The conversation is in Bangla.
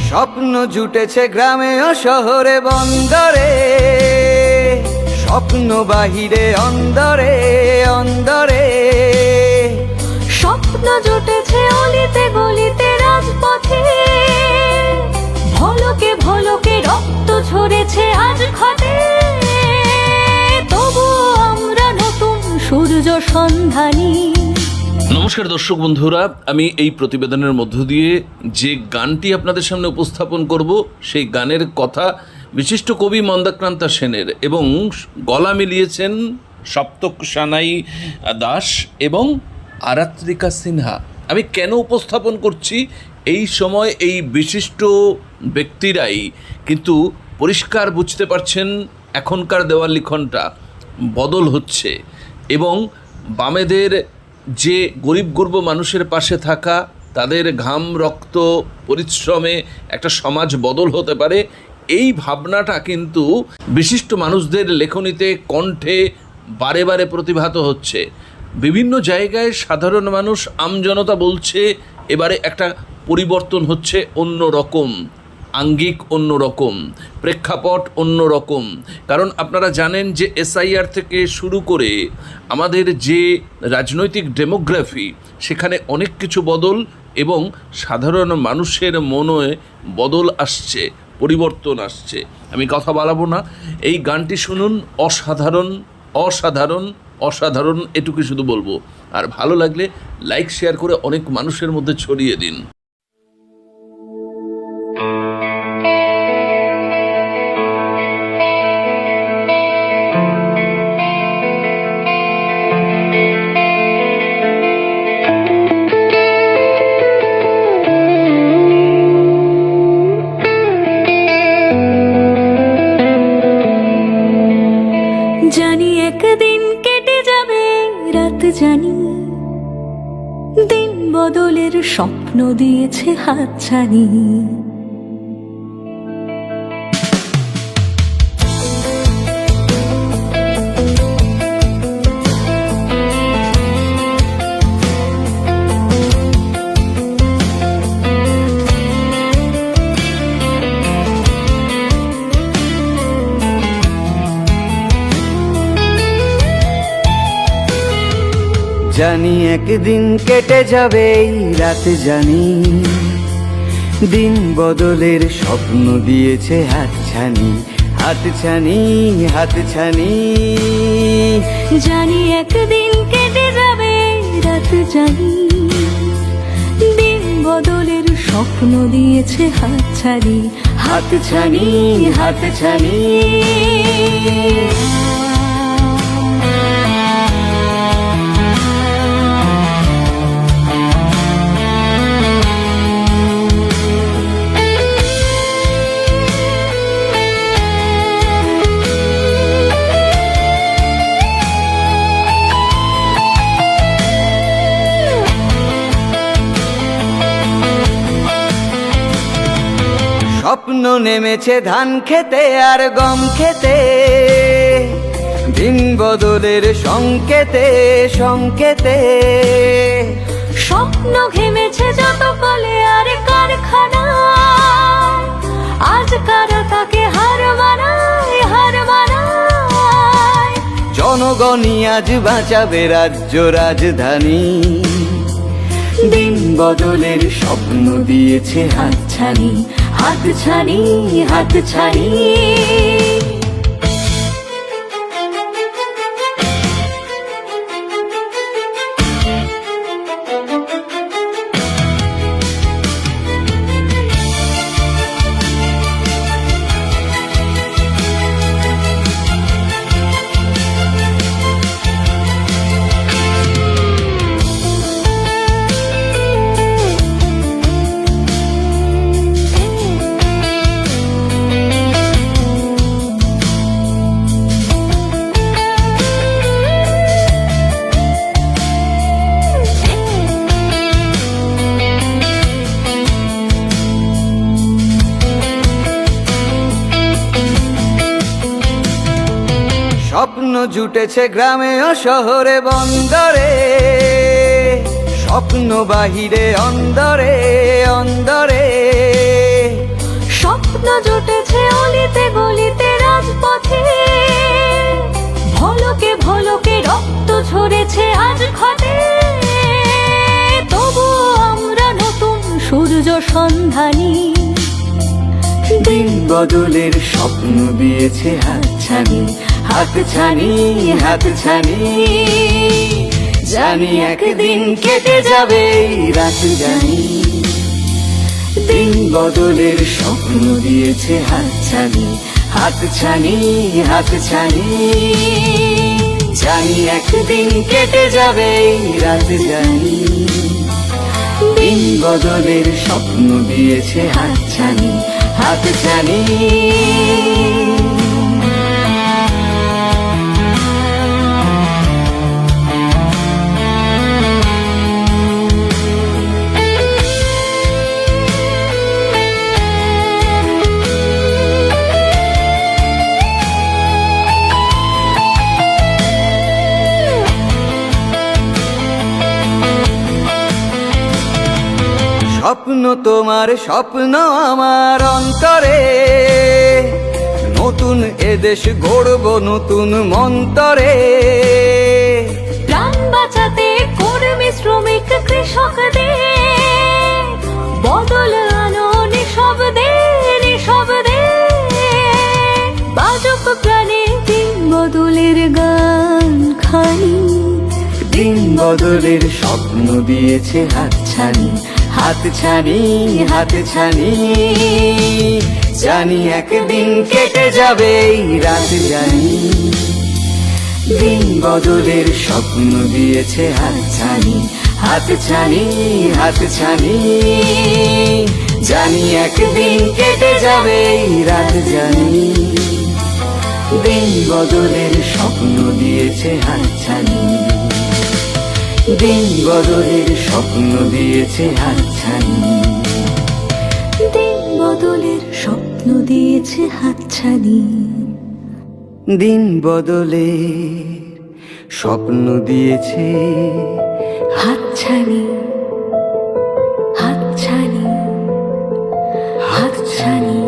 স্বপ্ন জুটেছে গ্রামে ও শহরে বন্দরে, স্বপ্ন বাহিরে অন্দরে অন্দরে। স্বপ্ন জুটেছে অলিতে গলিতে রাজপথে, ভলকে ভলকে রক্ত ঝরেছে আজ ঘটে। তবু আমরা নতুন সূর্য সন্ধানী। নমস্কার দর্শক বন্ধুরা, আমি এই প্রতিবেদনের মধ্য দিয়ে যে গানটি আপনাদের সামনে উপস্থাপন করব সেই গানের কথা বিশিষ্ট কবি মন্দাক্রান্তা সেনের, এবং গলা মিলিয়েছেন সপ্তক সানাই দাস এবং আরাত্রিকা সিনহা। আমি কেন উপস্থাপন করছি, এই সময় এই বিশিষ্ট ব্যক্তিরাই কিন্তু পরিষ্কার বুঝতে পারছেন এখনকার দেওয়াল লিখনটা বদল হচ্ছে, এবং বামেদের যে গরিব গুরব মানুষের পাশে থাকা, তাদের ঘাম রক্ত পরিশ্রমে একটা সমাজ বদল হতে পারে, এই ভাবনাটা কিন্তু বিশিষ্ট মানুষদের লেখনীতে কণ্ঠে বারে বারে প্রতিভাত হচ্ছে। বিভিন্ন জায়গায় সাধারণ মানুষ আমজনতা বলছে এবারে একটা পরিবর্তন হচ্ছে, অন্য রকম আঙ্গিক, অন্য রকম প্রেক্ষাপট, অন্য রকম। কারণ আপনারা জানেন যে এসআইআর থেকে শুরু করে আমাদের যে রাজনৈতিক ডেমোগ্রাফি, সেখানে অনেক কিছু বদল, এবং সাধারণ মানুষের মনে বদল আসছে, পরিবর্তন আসছে। আমি কথা বাড়াবো না, এই গানটি শুনুন। অসাধারণ অসাধারণ অসাধারণ, এটুকু শুধু বলবো। আর ভালো লাগলে লাইক শেয়ার করে অনেক মানুষের মধ্যে ছড়িয়ে দিন। জানি একদিন কেটে যাবে রাত, জানি দিন বদলের স্বপ্ন দিয়েছে হাতছানি। জানি একদিন কেটে যাবে এই রাত, জানি দিন বদলের স্বপ্ন দিয়েছে হাতছানি হাতছানি হাতছানি। জানি একদিন কেটে যাবে রাত, জানি দিন বদলের স্বপ্ন দিয়েছে হাতছানি হাতছানি হাতছানি। স্বপ্ন নেমেছে ধান খেতে আর গম খেতে, দিন বদলের সংকেতে সংকেতে। স্বপ্ন ঘেমেছে যত কলে আর কারখানা, আজ কারা তাকে হার মানায় হার মানায়। জনগণই আজ বাঁচাবে রাজ্য রাজধানী, দিন বদলের স্বপ্ন দিয়েছে হাতছানি হাতছানি হাতছানি। স্বপ্ন জুটেছে গ্রামে ও শহরে বন্দরে, স্বপ্ন বাহিরে অন্দরে অন্দরে। সূর্য সন্ধানী। দিন বদলের স্বপ্ন দিয়েছে হাতছানি, হাতছানি, হাতছানি। জানি একদিন কেটে যাবে এই রাত জানি। দিন বদলের স্বপ্ন দিয়েছে হাতছানি, হাতছানি, হাতছানি। জানি একদিন কেটে যাবে এই রাত জানি। দিন বদলের স্বপ্ন দিয়েছে হাতছানি, হাতছানি। স্বপ্ন তোমার, স্বপ্ন আমার অন্তরে। নতুন এদেশ গড়ব নতুন মন্তরে। প্রাণ বাঁচাতে কর্মী শ্রমিক কৃষকদের বদল আনো নিঃশব্দে, নিঃশব্দে। বাজক প্রাণে দিন বদলের গান খানি। দিন বদলের স্বপ্ন দিয়েছে হাতছানি, হাতছানি, হাতছানি। জানি একদিন কেটে যাবে এই রাত জানি। দিন বদলের স্বপ্ন দিয়েছে হাতছানি, হাতছানি, হাতছানি। জানি একদিন কেটে যাবে এই রাত জানি। দিন বদলের স্বপ্ন দিয়েছে হাতছানি। দিন বদলের স্বপ্ন দিয়েছে হাতছানি। দিন বদলের স্বপ্ন দিয়েছে হাতছানি। দিন বদলের স্বপ্ন দিয়েছে হাতছানি, হাতছানি, হাতছানি।